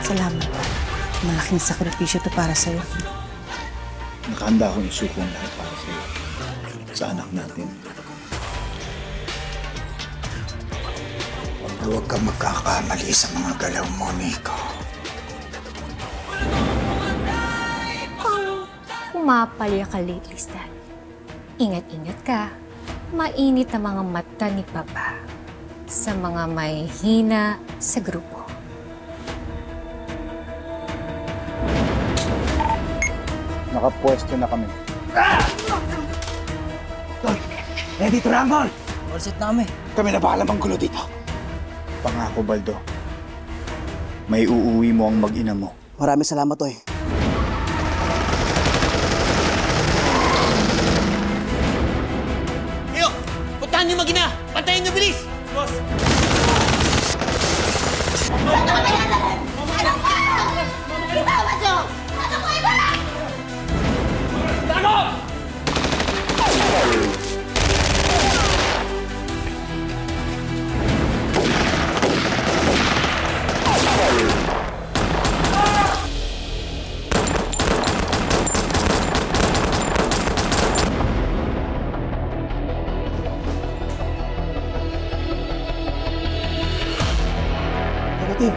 Salamat. Malaking sakripisyo to para sa'yo. Nakahanda akong isuko ang lahat para sa'yo. Sa anak natin. Huwag ka magkakamali sa mga galaw mo, Nico. Pumapalya ka lately, Stan. Ingat-ingat ka. Mainit ang mga mata ni Papa sa mga may hina sa grupo. Nakapwesto na kami. Ready to rumble! All set na kami. Kami na bahala mang gulo dito. Pangako, Baldo. May uuwi mo ang mag-ina mo. Maraming salamat, Toy. Iyo! Puntahan niyo mag-ina! Pantayin niyo, bilis! Boss! Saan ka kaya naman? Ano ka? Ibawa siyo! Ano ko iba? Tago! Negative.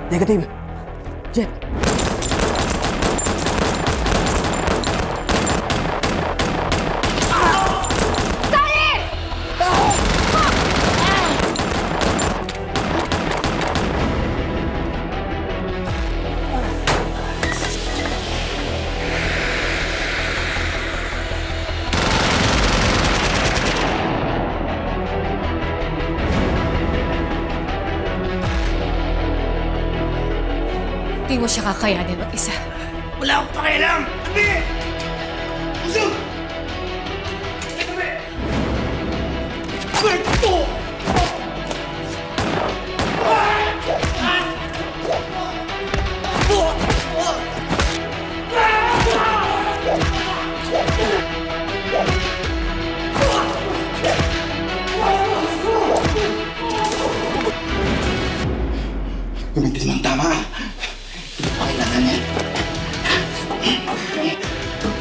Negative. Jet. Hindi mo siya kakayanin mag-isa. Wala akong pakialam! Tabi! Usog! Tabi! Kwento! Gamitin mo ang tama. Pakailangan niya.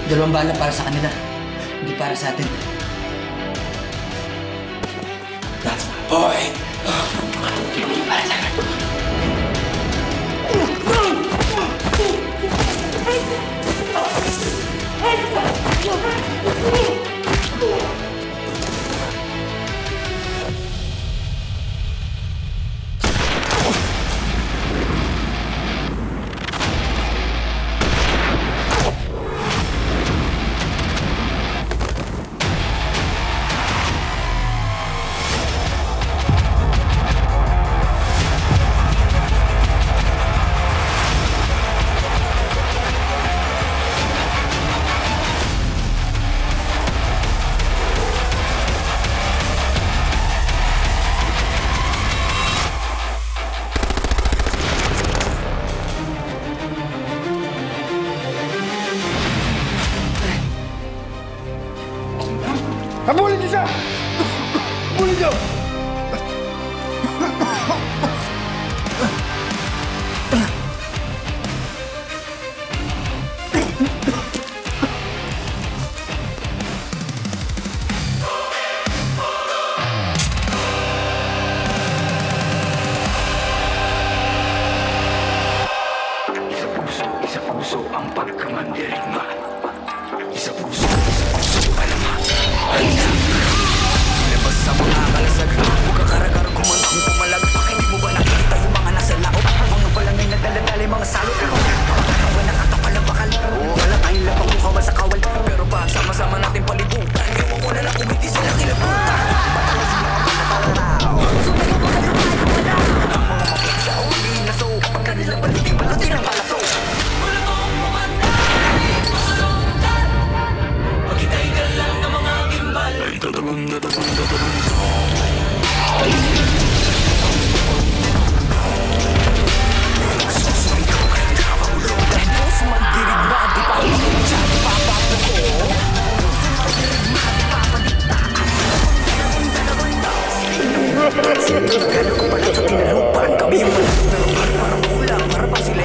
Dalawang bala para sa kanila. Hindi para sa atin. That's my boy. Hindi para sa akin. Habulin niyo siya! Habulin niyo! Isa puso ang pagkamandirigma. Isa puso alamat. Labas sa mga kalasag, huwag kakaragar kumantang pumalag. Hindi mo ba nakikita yung mga nasa laot? Mga balangay na daladali, mga salot. Mga nakatapal na bakal. Wala tayong lapang kung kawal sa kawal. Pero pag sama-sama natin palibutan, yung wala na kumiti sila kilabutan. Patalas yung mga panatalaraw. Sunay ang mga lumay. Ang mga mapit sa uli na so. Pag kanilang balikin, balatin ang palaso. Kalo ko pala sa tinalupan kami yung para ulang para pa sila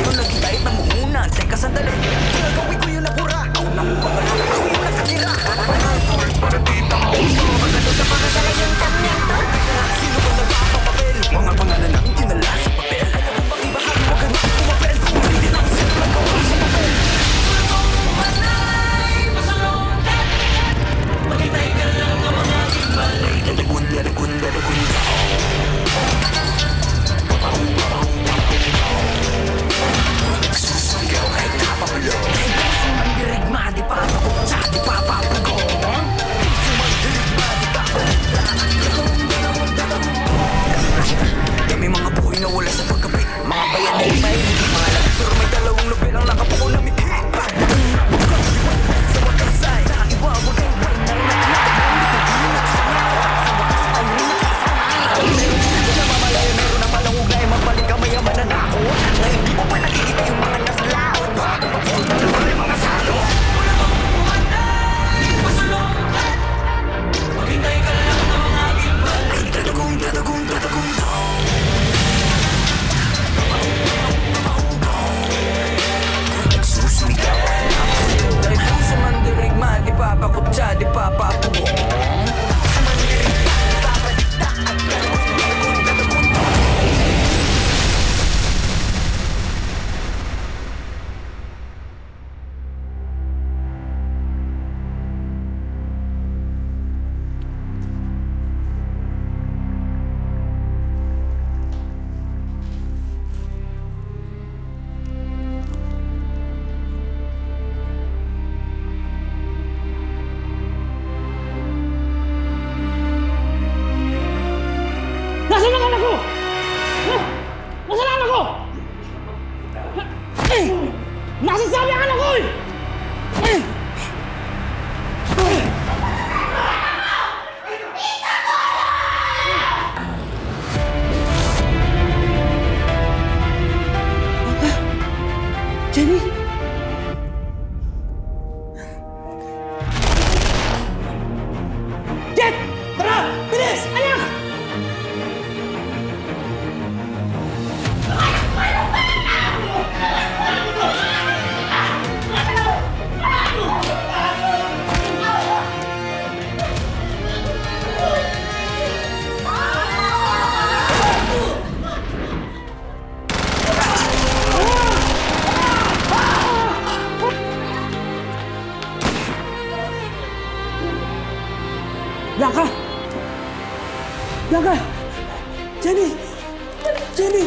Bianca! Jenny! Jenny!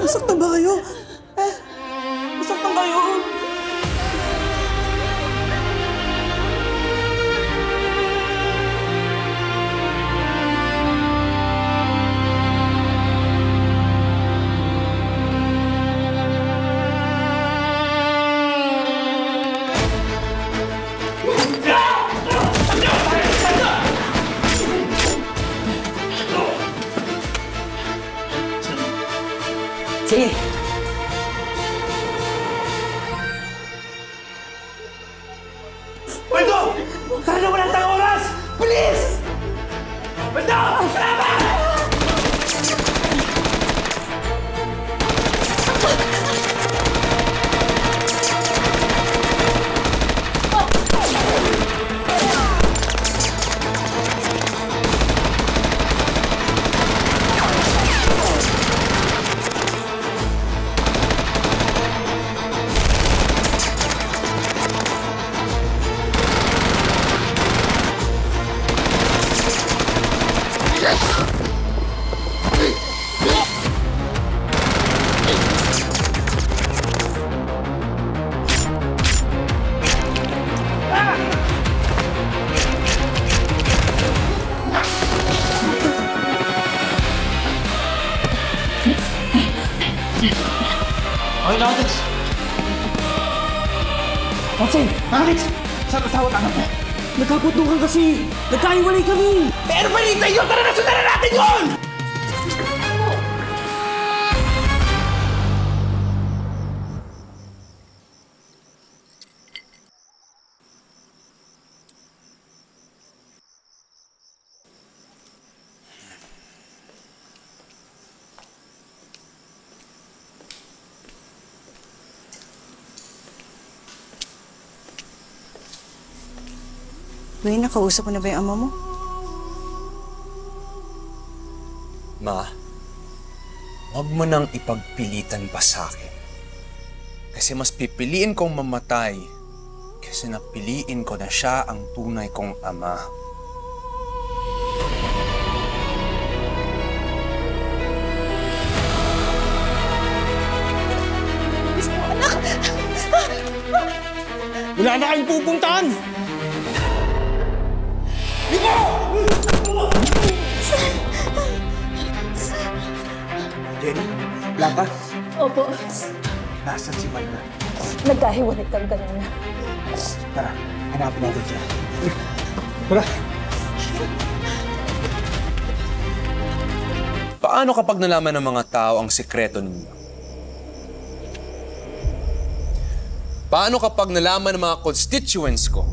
Nasaktan ba kayo? Nasaktan kayo? Sige! Waldo! Tara na, walang tayong oras! Bilis! Waldo! Salamat! Okay na, Alex. Otsen! Alex! Saan kasawat anak mo? Nagkaputukan kasi! Nagkaiwalay kami! Pero pa rin tayo! Tara na! Sundan na natin yun! Wayne, nakausap mo na ba yung ama mo? Ma, huwag mo nang ipagpilitan pa sa akin. Kasi mas pipiliin kong mamatay kasi napiliin ko na siya ang tunay kong ama. Wala na kayong pupuntahan! Jenny? Blanca? Opo, Nasaan si Magda? nagkahiwalay kang kanina. Tara, hanapin natin siya. Tara! Paano kapag nalaman ng mga tao ang sekreto ninyo? Paano kapag nalaman ng mga constituents ko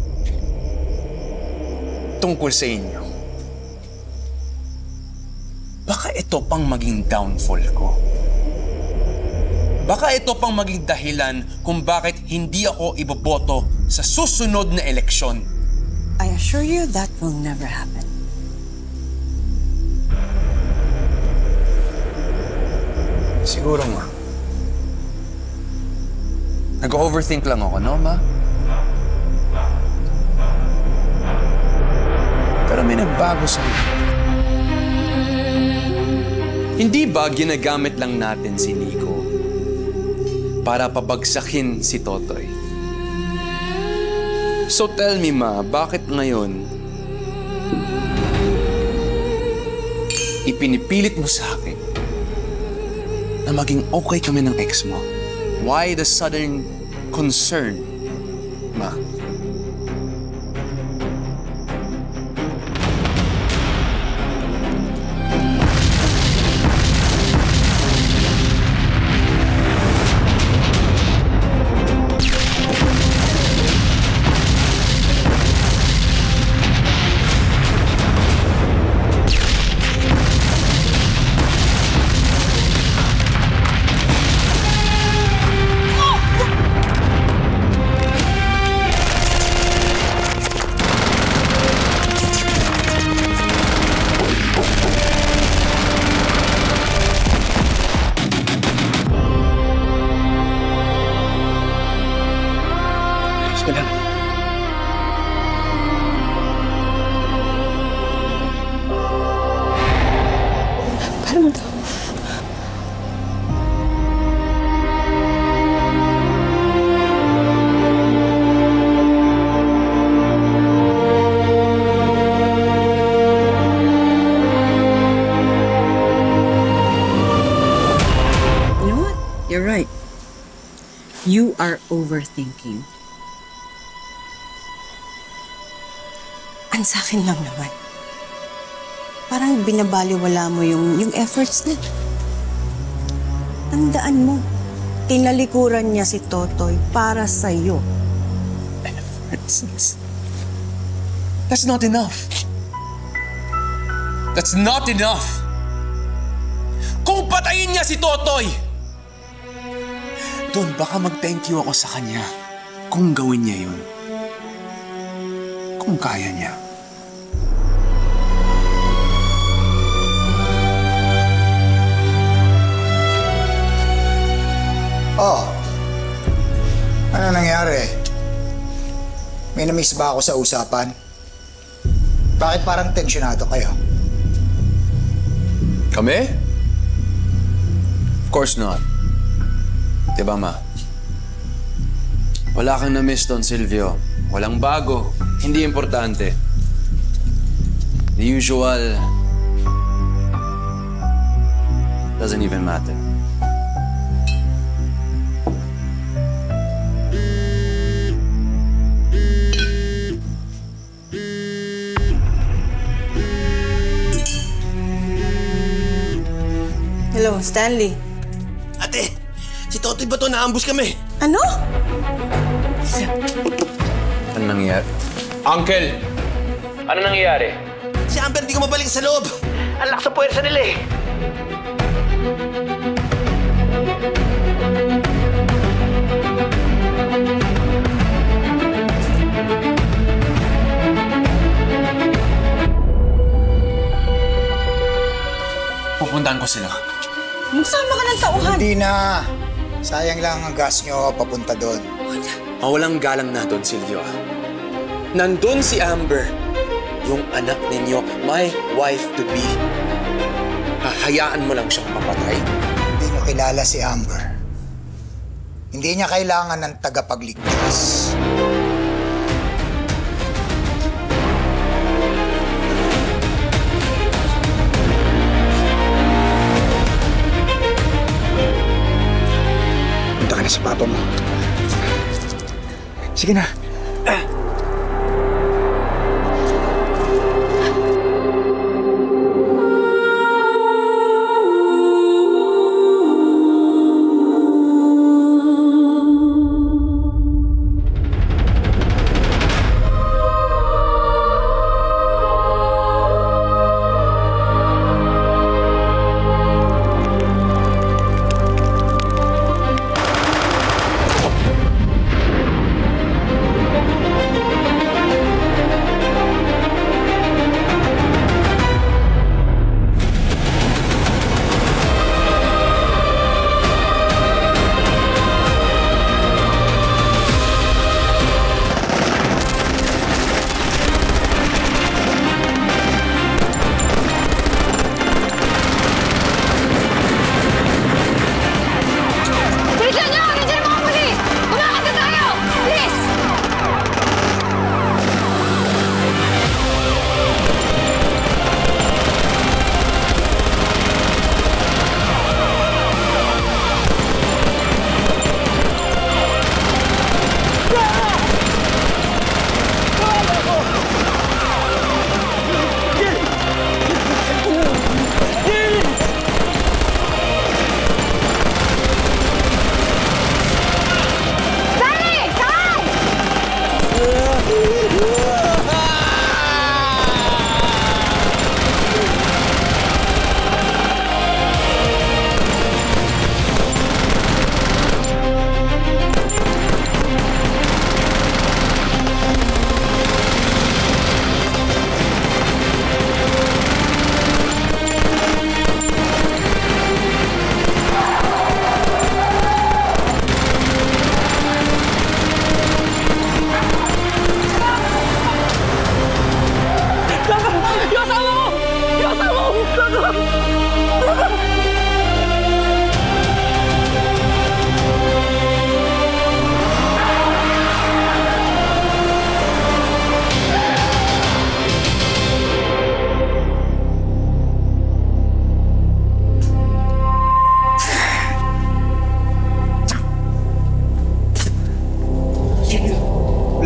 tungkol sa inyo? Baka ito pang maging downfall ko. Baka ito pang maging dahilan kung bakit hindi ako iboboto sa susunod na eleksyon. I assure you that will never happen. Siguro nga. Nag-overthink lang ako, no, Ma? Pero may nagbago sa'yo. Hindi ba ginagamit lang natin si Nico para pabagsakin si Totoy? So tell me, Ma, bakit ngayon ipinipilit mo sa akin na maging okay kami ng ex mo? Why the sudden concern, Ma? You are overthinking. Ang sa akin lang naman. Parang binabaliwala mo yung efforts niya. Tandaan mo, tinalikuran niya si Totoy para sa'yo. Efforts? That's not enough. That's not enough! Kung patayin niya si Totoy, doon baka mag-thank you ako sa kanya kung gawin niya yun. Kung kaya niya. Oh, ano nangyari? May na-miss ba ako sa usapan? Bakit parang tensyonado kayo? Kami? Of course not. Diba, Ma? Wala kang na-miss, Don Silvio. Walang bago. Hindi importante. The usual doesn't even matter. Hello, Stanley. Ate, si Totoy ba to? Naambush kami. Ano? Ano nangyayari? Uncle! Ano nangyayari? Si Amber hindi ko mabalik sa loob. Ang lakas sa puwersa nila eh. Pupuntahan ko sila. Magsama ka ng tauhan. Hindi na. Sayang lang ang gas nyo papunta doon. Mawalang galang na, Don Silvio. Nandun si Amber, yung anak ninyo, my wife-to-be. Hahayaan mo lang siyang mapatay? Hindi nyo kilala si Amber. Hindi niya kailangan ng tagapagligtas. Punta ka na sa papa mo. Sige na.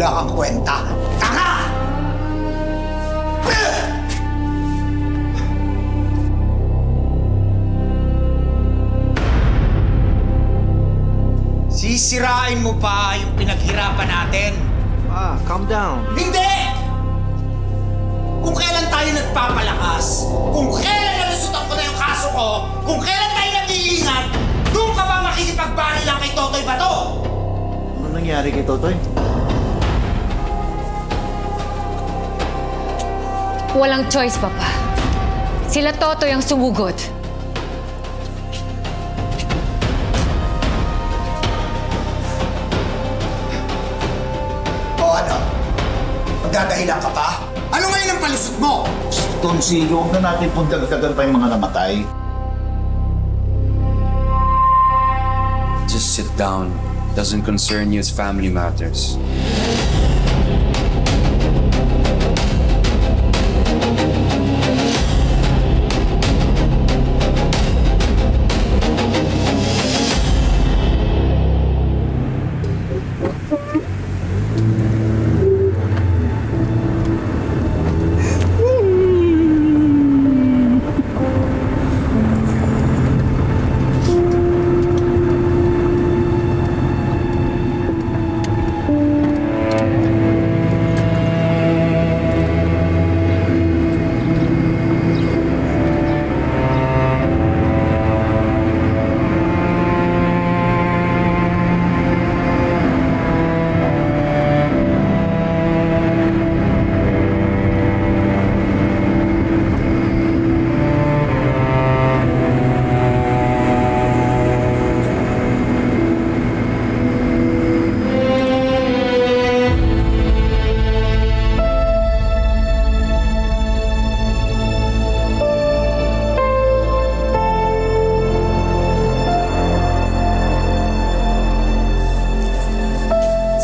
wala kang kwenta. Tanga! Sisirain mo pa yung pinaghirapan natin. Calm down. Hindi! Kung kailan tayo nagpapalakas, kung kailan nalusutan ko na yung kaso ko, kung kailan tayo nag-iingat, doon ka ba makikipagbari lang kay Totoy Bato? Ano nangyari kay Totoy? Walang choice, Papa. Sila Totoy ang sumugod. O ano? Magdadahilan ka pa? Ano ngayon ang palusot mo? Tonsi, huwag na natin pong dagdagan pa yung mga namatay. Just sit down. Doesn't concern you, it's family matters.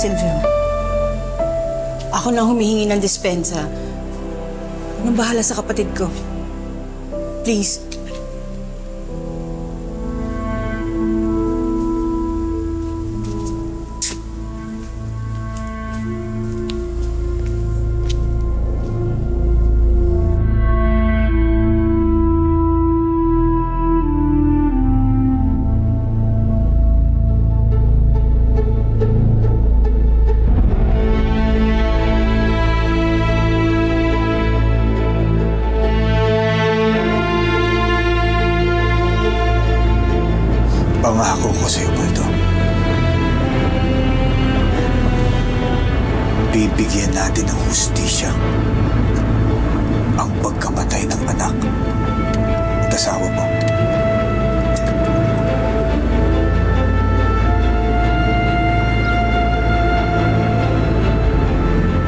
Silvio, ako na humihingi ng dispensa. Anong bahala sa kapatid ko? Please. Pangako ko sa'yo, Baldo. Bibigyan natin ng hustisya ang pagkamatay ng anak at asawa mo.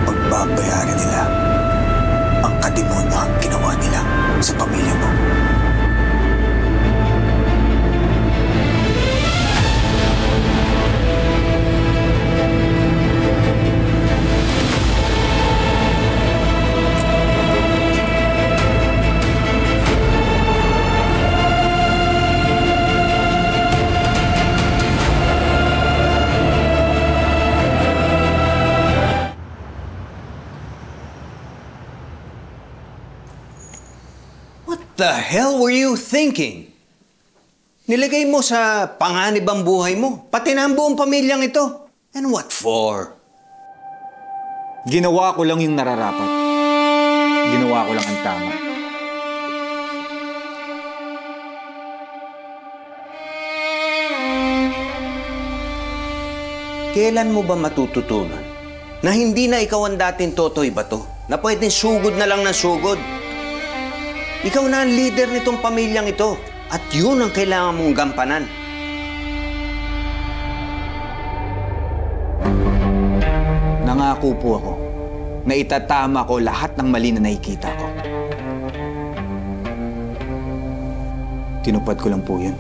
Pagbabayaran nila ang kademonyohang ginawa nila sa pamilya mo. What the hell were you thinking? Nilagay mo sa panganib ang buhay mo, pati na ang buong pamilyang ito. And what for? Ginawa ko lang yung nararapat. Ginawa ko lang ang tama. Kailan mo ba matututunan na hindi na ikaw ang dating Totoy Bato, na pwedeng sugod na lang ng sugod? Ikaw na ang leader nitong pamilyang ito at yun ang kailangan mong gampanan. Nangako po ako na itatama ko lahat ng mali na nakikita ko. Tinupad ko lang po yun.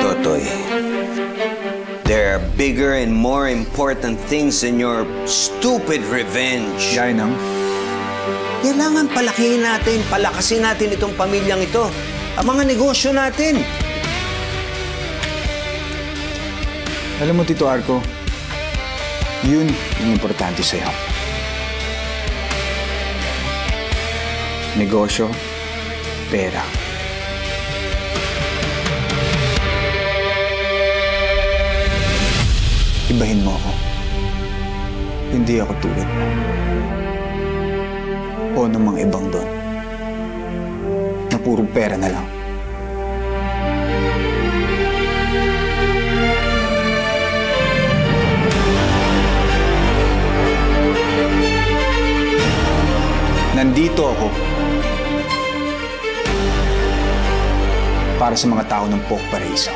Totoy, there are bigger and more important things than your stupid revenge. Gaya ng? Kailangan palakihin natin, palakasin natin itong pamilyang ito. ang mga negosyo natin. Alam mo, Tito Arco, yun yung importante sa'yo. Negosyo, pera. Ibahin mo ako. Hindi ako tulad mo. O ng mga ibang doon. Na puro pera na lang. Nandito ako para sa mga tao ng Poke Paraiso.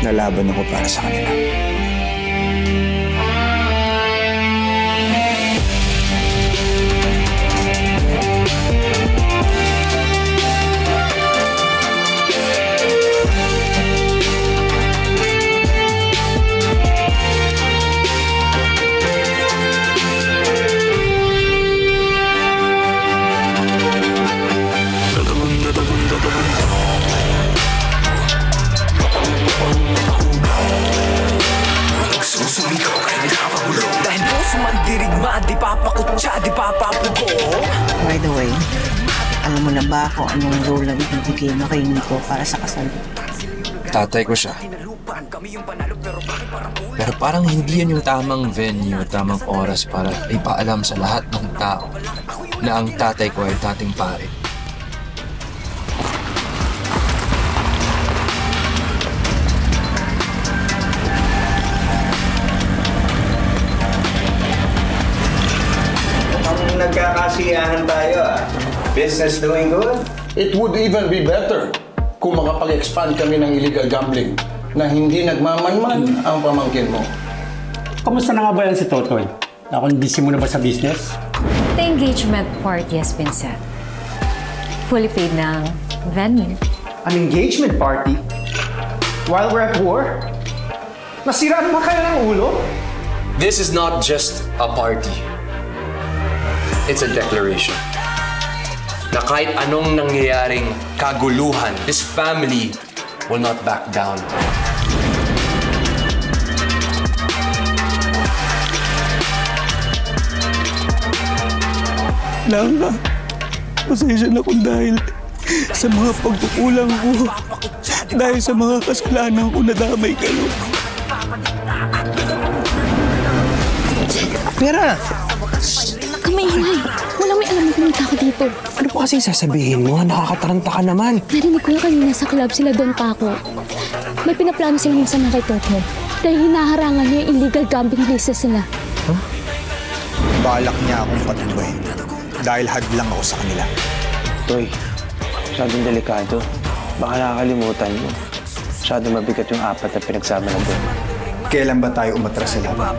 Nalaban ako para sa kanila. Dahil puso man dirigma, di papakutsa, di papapugo. By the way, alam mo na ba kung anong role ang ibibigay mo kay Nico para sa kasal? Tatay ko siya. Pero parang hindi yun yung tamang venue, tamang oras para ipaalam sa lahat ng tao na ang tatay ko ay dating pare. Nagkakasiyahan tayo ah. Business doing good? It would even be better kung makapag-expand kami ng illegal gambling na hindi nagmamanman ang pamangkin mo. Kamusta na nga ba yan si Totoy? Ako, busy mo na ba sa business? The engagement party has been set. Fully paid ng venue. An engagement party? While we're at war? Nasira naman kayo ng ulo? This is not just a party. It's a declaration na kahit anong nangyayaring kaguluhan, this family will not back down. Langka, pasensya na kung dahil sa mga pagkukulang ko, dahil sa mga kasalanan ko nadamay kayo. Pera! Kamaingay! Walang may alam na pumunta ako dito. Ano pa kasing sasabihin mo? Nakakataranta ka naman. Narinig ko na kanina sa club sila Don Paco. May pinaplano silang masama kay Toto. Dahil hinaharangan niya yung illegal gambling business nila. Huh? Balak niya akong patuloy dahil hadlang ako sa kanila. Toy, masyadong delikado. Baka nakakalimutan mo. Masyadong mabigat yung apat na pinagsama na doon. Kailan ba tayo umatras sa laban?